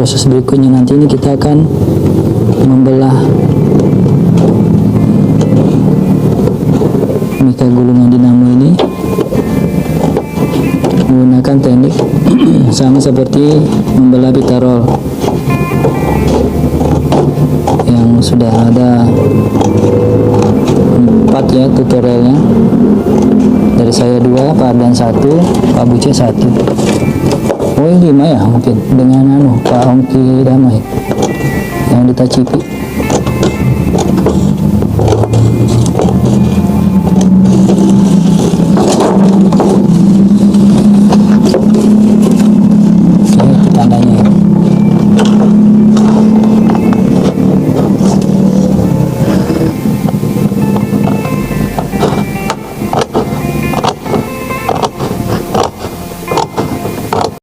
proses berikutnya nanti ini kita akan membelah mika gulungan dinamo ini menggunakan teknik sama seperti membelah bitarol yang sudah ada 4 ya tutorialnya, dari saya 2, Pak Ardan 1, Pak Buce 1. Oh ini 5 ya mungkin dengan Pak Hongki Damai yang di Tacipi.